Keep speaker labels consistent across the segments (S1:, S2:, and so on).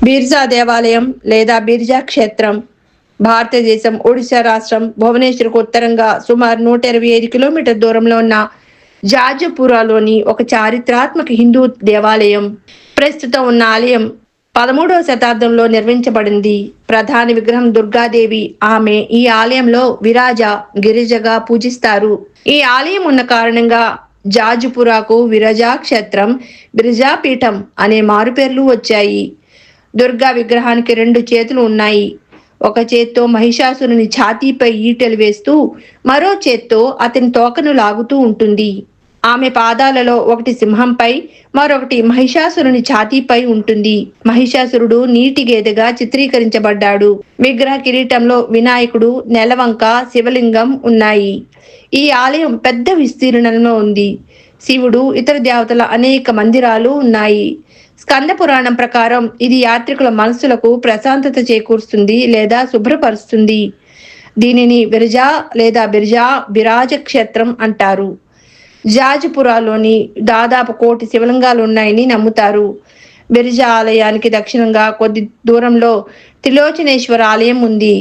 S1: బిర్జా దేవాలయం లేదా బిర్జా క్షేత్రం భారతదేశం ఒడిశా రాష్ట్రం భువనేశ్వర్కు ఉత్తరంగా సుమారు 125 కిలోమీటర్ దూరంలో ఉన్న జాజపురాలోని ఒక చారిత్రాత్మక హిందూ దేవాలయం. ప్రస్తుతం ఉన్న ఆలయం 13వ శతాబ్దంలో నిర్మించబడింది. ప్రధాన విగ్రహం దుర్గాదేవి. ఆమె ఈ ఆలయంలో విరాజ గిరిజగా పూజిస్తారు. ఈ ఆలయం ఉన్న కారణంగా జాజుపురాకు విరజా క్షేత్రం, బిర్జాపీఠం అనే మారుపేర్లు వచ్చాయి. దుర్గా విగ్రహానికి 2 చేతులు ఉన్నాయి. ఒక చేత్తో మహిషాసురుని ఛాతీపై ఈటెలు వేస్తూ మరో చేత్తో అతని తోకను లాగుతూ ఉంటుంది. ఆమె పాదాలలో ఒకటి సింహంపై, మరొకటి మహిషాసురుని ఛాతీపై ఉంటుంది. మహిషాసురుడు నీటి గేదెగా చిత్రీకరించబడ్డాడు. విగ్రహ కిరీటంలో వినాయకుడు, నెలవంక, శివలింగం ఉన్నాయి. ఈ ఆలయం పెద్ద విస్తీర్ణంలో ఉంది. శివుడు, ఇతర దేవతల అనేక మందిరాలు ఉన్నాయి. స్కంద పురాణం ప్రకారం ఇది యాత్రికుల మనస్సులకు ప్రశాంతత చేకూరుస్తుంది లేదా శుభ్రపరుస్తుంది. దీనిని విరజా లేదా బిరాజ క్షేత్రం అంటారు. జాజపురాలోని దాదాపు 1 కోటి శివలింగాలు ఉన్నాయని నమ్ముతారు. బిర్జా ఆలయానికి దక్షిణంగా కొద్ది దూరంలో త్రిలోచనేశ్వర ఆలయం ఉంది.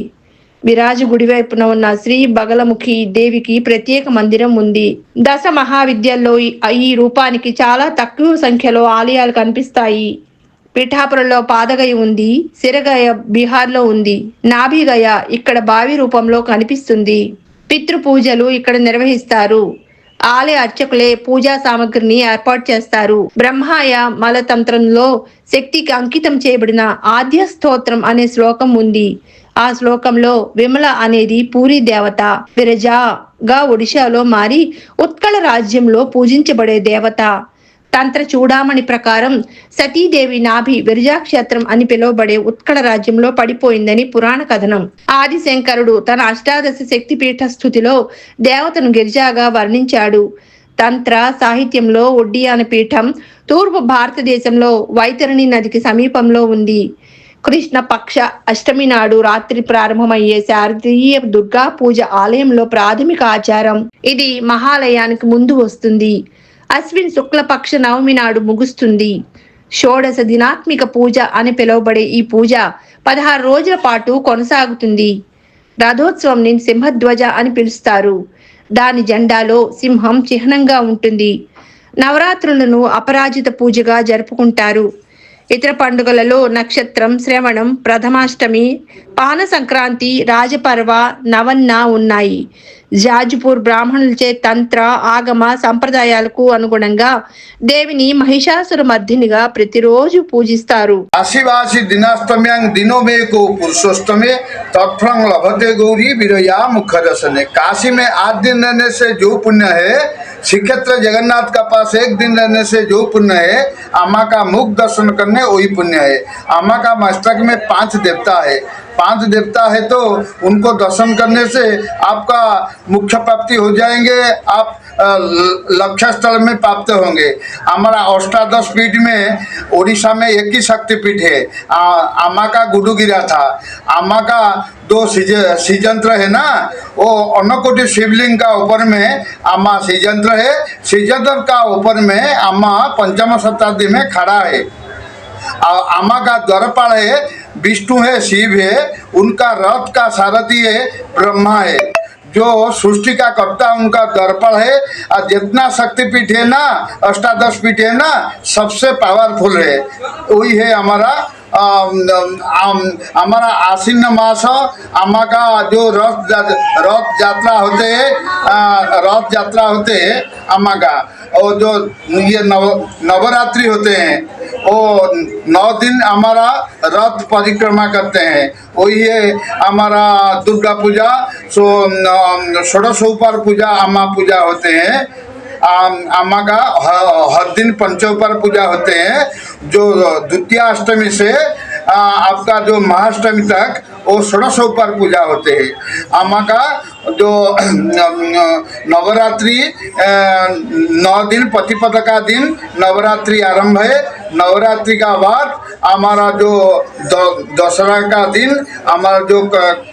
S1: విరాజు గుడివైపున ఉన్న శ్రీ బగలముఖి దేవికి ప్రత్యేక మందిరం ఉంది. దశ మహావిద్యల్లో ఈ రూపానికి చాలా తక్కువ సంఖ్యలో ఆలయాలు కనిపిస్తాయి. పిఠాపురంలో పాదగయ ఉంది. సిరగయ బీహార్లో ఉంది. నాభిగయ ఇక్కడ బావి రూపంలో కనిపిస్తుంది. పితృపూజలు ఇక్కడ నిర్వహిస్తారు. ఆలయ అర్చకులే పూజా సామగ్రిని ఏర్పాటు చేస్తారు. బ్రహ్మాయ మలతంత్రంలో శక్తికి అంకితం చేయబడిన ఆద్య స్తోత్రం అనే శ్లోకం ఉంది. ఆ శ్లోకంలో విమల అనేది పూరి దేవత, విరజాగా ఒడిశాలో మారి ఉత్కళ రాజ్యంలో పూజించబడే దేవత. తంత్ర చూడామణి ప్రకారం సతీదేవి నాభి విరజాక్షేత్రం అని పిలువబడే ఉత్కళ రాజ్యంలో పడిపోయిందని పురాణ కథనం. ఆదిశంకరుడు తన అష్టాదశ శక్తిపీఠ స్థుతిలో దేవతను గిరిజాగా వర్ణించాడు. తంత్ర సాహిత్యంలో ఒడ్డియాన పీఠం తూర్పు భారతదేశంలో వైతరణి నదికి సమీపంలో ఉంది. కృష్ణ పక్ష అష్టమి నాడు రాత్రి ప్రారంభమయ్యే శారదీయ దుర్గా పూజ ఆలయంలో ప్రాథమిక ఆచారం. ఇది మహాలయానికి ముందు వస్తుంది. అశ్విన్ శుక్లపక్ష నవమి నాడు ముగుస్తుంది. షోడశ దినాత్మిక పూజ అని పిలువబడే ఈ పూజ 16 రోజుల పాటు కొనసాగుతుంది. రథోత్సవం సింహధ్వజ అని పిలుస్తారు. దాని జెండాలో సింహం చిహ్నంగా ఉంటుంది. నవరాత్రులను అపరాజిత పూజగా జరుపుకుంటారు. ఇతర పండుగలలో నక్షత్రం, శ్రవణం, ప్రథమాష్టమి, పాన సంక్రాంతి, రాజపర్వ, నవన్న ఉన్నాయి. జాజుపూర్ బ్రాహ్మణులచే తంత్ర ఆగమ సంప్రదాయాలకు అనుగుణంగా దేవిని మహిషాసుర మర్దినిగా ప్రతిరోజు పూజిస్తారు.
S2: आशीवासी दिनास्तम्यांग दिनों में को पुरुषोत्तमे तत्फलं लभते गौरी विरया मुख दर्शने। काशी में 8 दिन रहने से जो पुण्य है, श्रीक्षेत्र जगन्नाथ का पास 1 दिन रहने से जो पुण्य है, अम्मा का मुख दर्शन करने वही पुण्य है। अम्मा का मस्तक में 5 देवता है। 5 देवता है तो उनको दर्शन करने से आपका मुख्य प्राप्ति हो जाएंगे, आप लक्ष्य स्थल में प्राप्त होंगे। हमारा अष्टादश पीठ में ओडिशा में एक ही शक्तिपीठ है। अम्मा का गुडुगिरा था। अम्मा का 2 श्रीजंत्र है ना, वो अन्नकोटि शिवलिंग का ऊपर में अम्मा श्रीजंत्र है। श्रीजंत्र का ऊपर में अम्मा 5वीं शताब्दी में खड़ा है। अम्मा का द्वारपाल है, विष्णु है, शिव है, उनका रथ का सारथी है, ब्रह्मा है। जो सृष्टि का कर्ता उनका दर्पण है। और जितना शक्तिपीठ है ना, अष्टादश पीठ है ना, सबसे पावरफुल है वही है हमारा हमारा आश्विन मास। अम्मा का जो रथ यात्रा होते हैं, रथ यात्रा होते हैं अम्मा का, और जो ये नवरात्रि होते हैं, वो 9 दिन हमारा रथ परिक्रमा करते हैं। वही है हमारा दुर्गा पूजा। षोडशोपचार पूजा अम्मा पूजा होते हैं। अम्मा का हर दिन पंचोपचार पूजा होते हैं। जो द्वितीय अष्टमी से आपका जो महाअष्टमी तक वो षोडशोपचार पूजा होते हैं। अम्मा का जो नवरात्रि 9 दिन प्रतिपद का दिन नवरात्रि आरंभ है। नवरात्रि का बाद हमारा जो दशहरा का दिन हमारा जो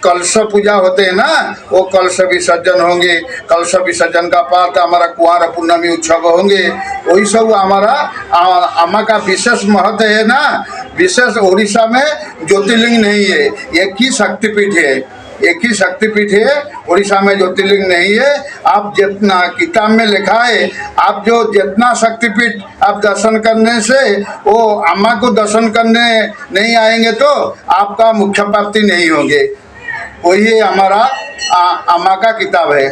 S2: कलश पूजा होते हैं ना, वो कलश विसर्जन होंगे। कलश विसर्जन का बाद हमारा कुंवार पूर्णमी उत्सव होंगे। वही सब हमारा अम्मा का विशेष महत्व है ना। विशेष उड़ीसा में ज्योतिर्लिंग नहीं है, एक ही शक्तिपीठ है, एक ही शक्तिपीठ है, उड़ीसा में ज्योतिर्लिंग नहीं है। आप जितना किताब में लिखा है, आप जो जितना शक्तिपीठ आप दर्शन करने से वो अम्मा को दर्शन करने नहीं आएंगे तो आपका मुख्य प्राप्ति नहीं होंगे। वही हमारा अम्मा का किताब है।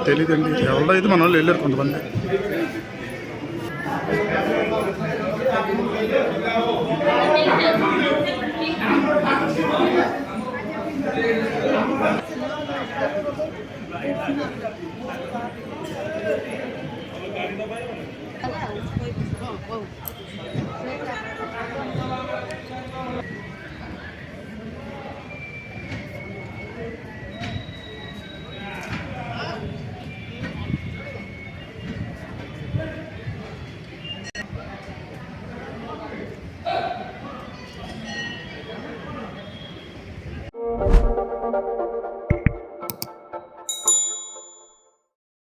S3: తెలియదండి ఎవరో అయితే మన వాళ్ళు వెళ్ళారు కొంతమంది.